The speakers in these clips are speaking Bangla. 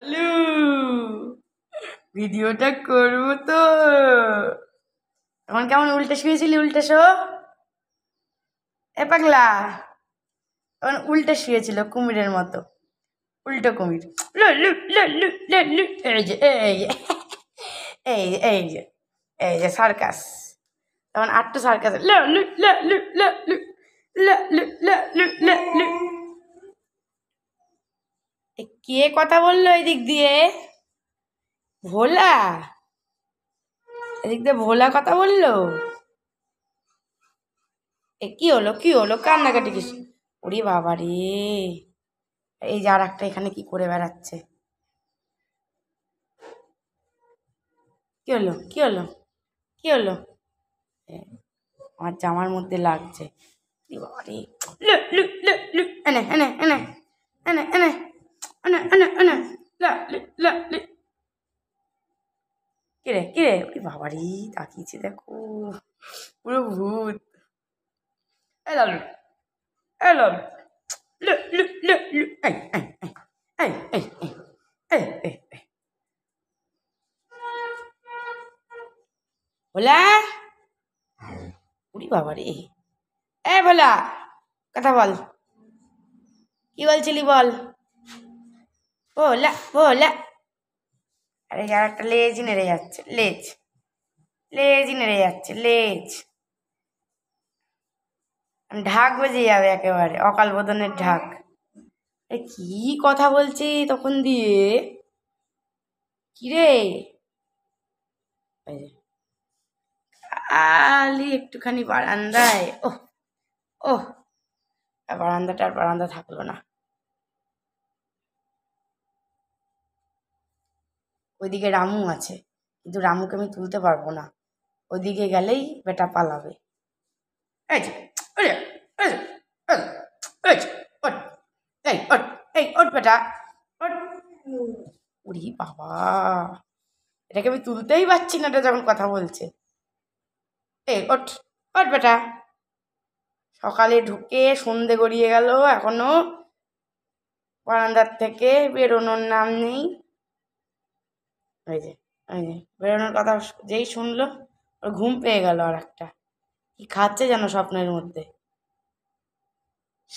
লু ভিডিওটা করবো তো। তখন কেমন উল্টে শুয়েছিলি? উল্টে শো। এ পাগলা, তখন উল্টে শুয়েছিল কুমিরের মতো। উল্টো কুমির। লু লু লু লু লু লু। এই যে এই যে এই যে এই যে এই যে সার্কাস। তখন আটটু সার্কাস। লু লু লু লু লু লু লু লু লু লু লু লু। কে কথা বললো এদিক দিয়ে? ভোলা? এদিক দিয়ে ভোলা কথা বললো? কি হলো কি হলো? কান্নাকাটি কিস? ওরে বাবা রে, এই যে আর একটা এখানে কি করে বেড়াচ্ছে। কি হলো কি হলো কি হলো? আমার জামার মধ্যে লাগছে। বাবা রে, লু লু লু লু। এনে এনে এনে এনে এনে এনে এনে এনে লা লু লা লু। কিরে কিরে? ওরে বাবা রে, তাকিয়েছে দেখো, পুরো ভূত। এ লালু এ লালু লু লু লু লু। এই এই এই এই এই এই এই। ভোলা, উড়ি বাবা রে। এ ভোলা, কথা বল, কি বলছিলি বল। ভোলা ভোলা। আরে যার একটা লেজ নেড়ে যাচ্ছে, লেজ লেজ নেড়ে যাচ্ছে, লেজ। ঢাক বেজে যাবে একেবারে, অকাল বোধনের ঢাক। কি কথা বলছি তখন দিয়ে? কিরে, আলি একটুখানি বারান্দায়। ওহ ওহ, বারান্দাটা আর বারান্দা থাকলো না। ওইদিকে রামু আছে, কিন্তু রামুকে আমি তুলতে পারবো না। ওইদিকে গেলেই বেটা পালাবে। এই যে এই যে এই যে এই যে ওঠ, এই ওঠ, এই ওঠ বেটা ওঠ। উরি বাবা, এটাকে আমি তুলতেই পারছি না, এটা যখন কথা বলছে। এই ওঠ ওঠ বেটা। সকালে ঢুকে সন্ধে গড়িয়ে গেল, এখনো বারান্দার থেকে বেরোনোর নাম নেই। ওই যে ওই যে বেরোনোর কথা যেই শুনলো, ওর ঘুম পেয়ে গেল। আর একটা কি খাচ্ছে যেন স্বপ্নের মধ্যে।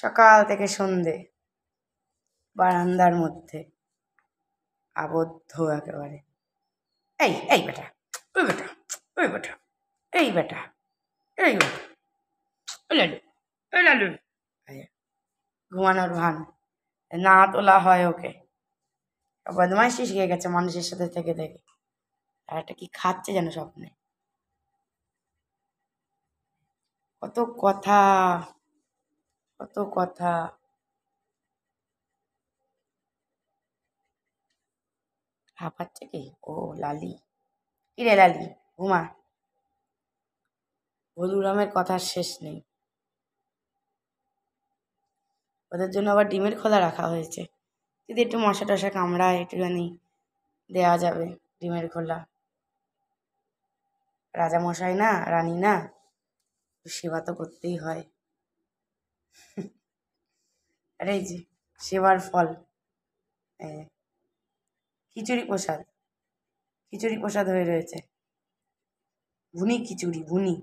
সকাল থেকে সন্ধে বারান্দার মধ্যে আবদ্ধ একেবারে। এই এই বেটা, ওই বেটা, ওই বেটা, এই বেটা, এই বেটা, ওই লালু, ওই লালু। ঘুমানোর ভান, না তোলা হয় ওকে। বদমাইশি শিখে গেছে মানুষের সাথে থেকে থেকে। আর একটা কি খাচ্ছে যেন স্বপ্নে। কত কথা, কত কথা। হাঁপাচ্ছে কি? ও লালি। কিরে লালি, ঘুমা। বলুরামের কথার শেষ নেই। ওদের জন্য আবার ডিমের খোলা রাখা হয়েছে, যদি একটু মশা টশা কামড়ায় একটুখানি দেওয়া যাবে ডিমের খোলা। রাজামশাই না, রানী না, সেবা তো করতেই হয়। আরে এই যে সেবার ফল, খিচুড়ি প্রসাদ, খিচুড়ি প্রসাদ হয়ে রয়েছে। ভুনি খিচুড়ি, ভুনি।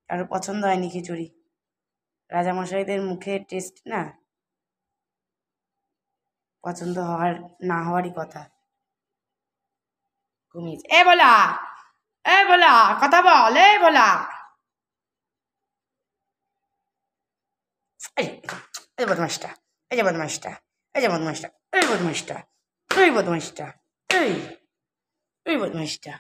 কারো পছন্দ হয়নি খিচুড়ি? রাজামশাইদের মুখের টেস্ট না, পছন্দ হওয়ার না হওয়ারই কথা। ঘুমিয়েছে। এ বলা, এ বলা, কথা বল, এ বলা। এই যে বদমাসটা, এই যে বদমাসটা, এই যে বদমাসটা, এই বদমাসটা, এই বদমাসটা, এই এই বদমাসটা।